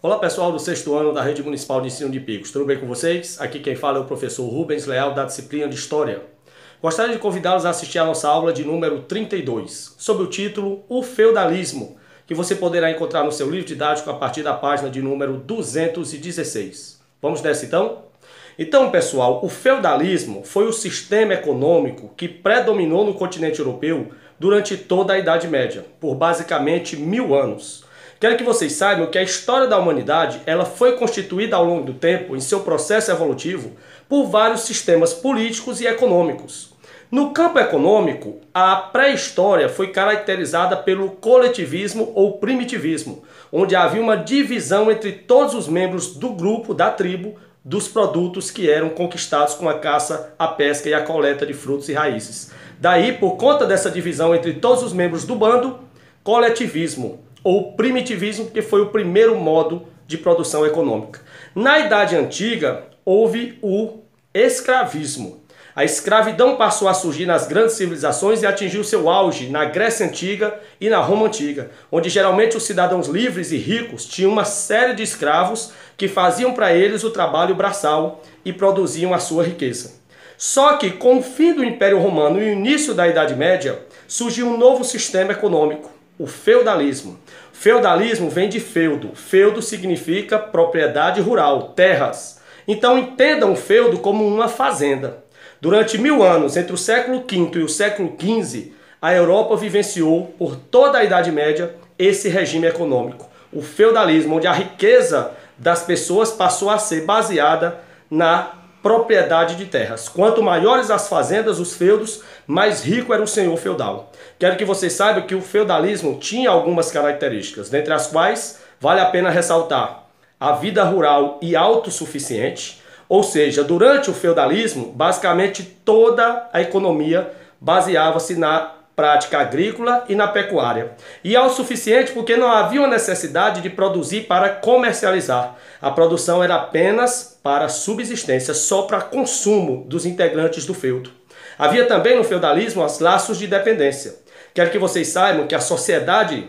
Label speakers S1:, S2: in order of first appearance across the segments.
S1: Olá pessoal do sexto ano da Rede Municipal de Ensino de Picos, tudo bem com vocês? Aqui quem fala é o professor Rubens Leal da disciplina de História. Gostaria de convidá-los a assistir a nossa aula de número 32, sob o título O Feudalismo, que você poderá encontrar no seu livro didático a partir da página de número 216. Vamos nessa então? Então pessoal, o feudalismo foi o sistema econômico que predominou no continente europeu durante toda a Idade Média, por basicamente 1000 anos. Quero que vocês saibam que a história da humanidade ela foi constituída ao longo do tempo, em seu processo evolutivo, por vários sistemas políticos e econômicos. No campo econômico, a pré-história foi caracterizada pelo coletivismo ou primitivismo, onde havia uma divisão entre todos os membros do grupo, da tribo, dos produtos que eram conquistados com a caça, a pesca e a coleta de frutos e raízes. Daí, por conta dessa divisão entre todos os membros do bando, coletivismo ou primitivismo, que foi o primeiro modo de produção econômica. Na Idade Antiga, houve o escravismo. A escravidão passou a surgir nas grandes civilizações e atingiu seu auge na Grécia Antiga e na Roma Antiga, onde geralmente os cidadãos livres e ricos tinham uma série de escravos que faziam para eles o trabalho braçal e produziam a sua riqueza. Só que com o fim do Império Romano e o início da Idade Média, surgiu um novo sistema econômico, o feudalismo. Feudalismo vem de feudo. Feudo significa propriedade rural, terras. Então entendam o feudo como uma fazenda. Durante 1000 anos, entre o século V e o século XV, a Europa vivenciou por toda a Idade Média esse regime econômico. O feudalismo, onde a riqueza das pessoas passou a ser baseada na propriedade de terras. Quanto maiores as fazendas, os feudos, mais rico era o senhor feudal. Quero que vocês saibam que o feudalismo tinha algumas características, dentre as quais vale a pena ressaltar a vida rural e autossuficiente, ou seja, durante o feudalismo, basicamente toda a economia baseava-se na prática agrícola e na pecuária. E autossuficiente porque não havia uma necessidade de produzir para comercializar. A produção era apenas para subsistência, só para consumo dos integrantes do feudo. Havia também no feudalismo os laços de dependência. Quero que vocês saibam que a sociedade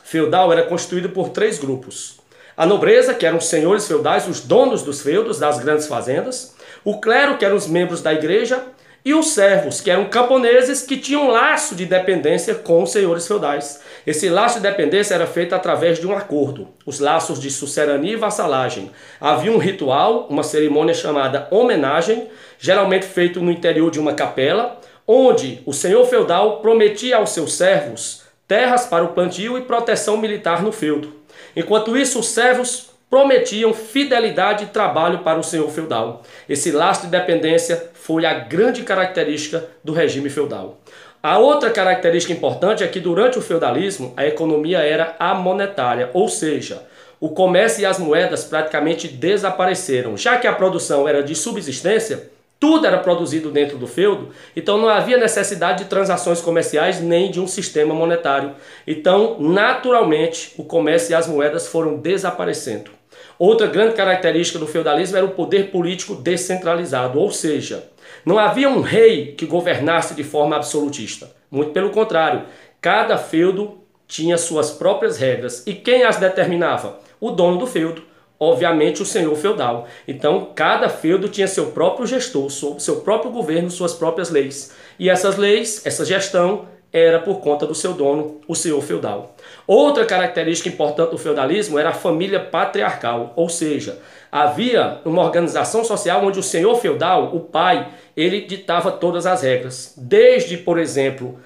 S1: feudal era constituída por 3 grupos. A nobreza, que eram os senhores feudais, os donos dos feudos, das grandes fazendas. O clero, que eram os membros da igreja. E os servos, que eram camponeses que tinham um laço de dependência com os senhores feudais. Esse laço de dependência era feito através de um acordo, os laços de sucerania e vassalagem. Havia um ritual, uma cerimônia chamada homenagem, geralmente feito no interior de uma capela, onde o senhor feudal prometia aos seus servos terras para o plantio e proteção militar no feudo. Enquanto isso, os servos prometiam fidelidade e trabalho para o senhor feudal. Esse laço de dependência foi a grande característica do regime feudal. A outra característica importante é que durante o feudalismo a economia era amonetária, ou seja, o comércio e as moedas praticamente desapareceram. Já que a produção era de subsistência, tudo era produzido dentro do feudo, então não havia necessidade de transações comerciais nem de um sistema monetário. Então, naturalmente, o comércio e as moedas foram desaparecendo. Outra grande característica do feudalismo era o poder político descentralizado, ou seja, não havia um rei que governasse de forma absolutista. Muito pelo contrário, cada feudo tinha suas próprias regras. E quem as determinava? O dono do feudo, obviamente o senhor feudal. Então, cada feudo tinha seu próprio gestor, seu próprio governo, suas próprias leis. E essas leis, essa gestão, era por conta do seu dono, o senhor feudal. Outra característica importante do feudalismo era a família patriarcal, ou seja, havia uma organização social onde o senhor feudal, o pai, ele ditava todas as regras, desde, por exemplo,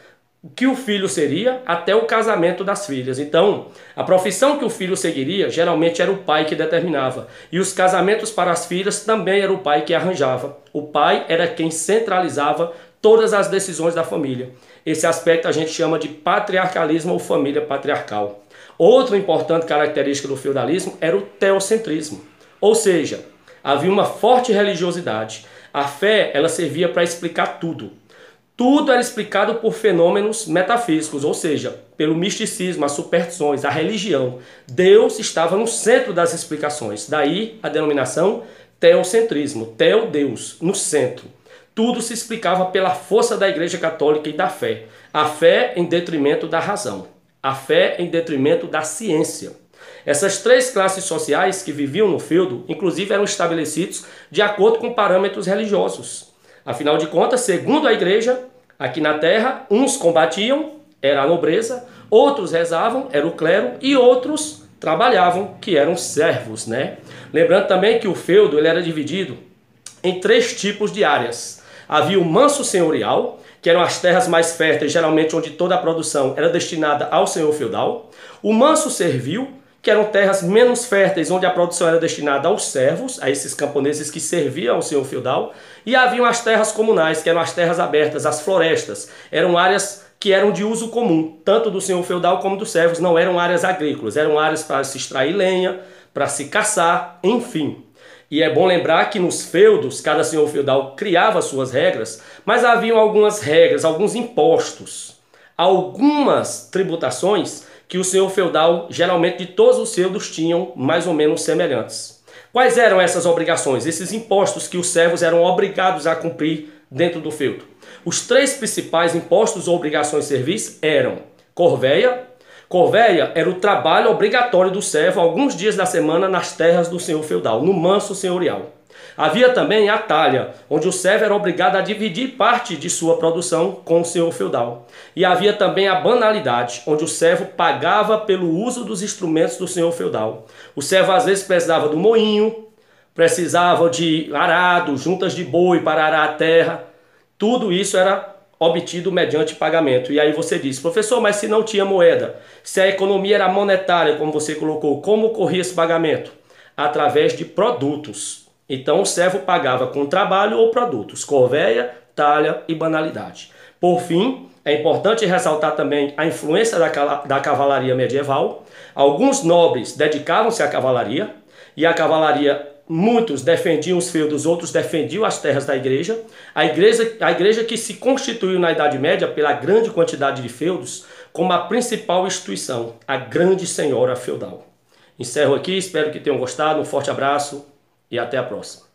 S1: o que o filho seria até o casamento das filhas. Então, a profissão que o filho seguiria, geralmente era o pai que determinava. E os casamentos para as filhas também era o pai que arranjava. O pai era quem centralizava todas as decisões da família. Esse aspecto a gente chama de patriarcalismo ou família patriarcal. Outra importante característica do feudalismo era o teocentrismo. Ou seja, havia uma forte religiosidade. A fé, ela servia para explicar tudo. Tudo era explicado por fenômenos metafísicos, ou seja, pelo misticismo, as superstições, a religião. Deus estava no centro das explicações. Daí a denominação teocentrismo, teo, Deus, no centro. Tudo se explicava pela força da Igreja Católica e da fé. A fé em detrimento da razão. A fé em detrimento da ciência. Essas três classes sociais que viviam no feudo, inclusive, eram estabelecidos de acordo com parâmetros religiosos. Afinal de contas, segundo a igreja, aqui na terra, uns combatiam, era a nobreza, outros rezavam, era o clero, e outros trabalhavam, que eram servos, né? Lembrando também que o feudo ele era dividido em três tipos de áreas. Havia o manso senhorial, que eram as terras mais férteis, geralmente onde toda a produção era destinada ao senhor feudal. O manso servil, que eram terras menos férteis, onde a produção era destinada aos servos, a esses camponeses que serviam ao senhor feudal. E haviam as terras comunais, que eram as terras abertas, as florestas. Eram áreas que eram de uso comum, tanto do senhor feudal como dos servos, não eram áreas agrícolas, eram áreas para se extrair lenha, para se caçar, enfim. E é bom lembrar que nos feudos, cada senhor feudal criava suas regras, mas haviam algumas regras, alguns impostos, algumas tributações que o senhor feudal, geralmente de todos os feudos, tinham mais ou menos semelhantes. Quais eram essas obrigações, esses impostos que os servos eram obrigados a cumprir dentro do feudo? Os três principais impostos ou obrigações de serviço eram corvéia. Corvéia era o trabalho obrigatório do servo alguns dias da semana nas terras do senhor feudal, no manso senhorial. Havia também a talha, onde o servo era obrigado a dividir parte de sua produção com o senhor feudal. E havia também a banalidade, onde o servo pagava pelo uso dos instrumentos do senhor feudal. O servo às vezes precisava do moinho, precisava de arado, juntas de boi para arar a terra. Tudo isso era obtido mediante pagamento. E aí você diz, professor, mas se não tinha moeda, se a economia era monetária, como você colocou, como ocorria esse pagamento? Através de produtos. Então o servo pagava com trabalho ou produtos, corvéia, talha e banalidade. Por fim, é importante ressaltar também a influência da cavalaria medieval. Alguns nobres dedicavam-se à cavalaria, e a cavalaria, muitos defendiam os feudos, outros defendiam as terras da igreja. A igreja que se constituiu na Idade Média pela grande quantidade de feudos, como a principal instituição, a grande senhora feudal. Encerro aqui, espero que tenham gostado, um forte abraço e até a próxima.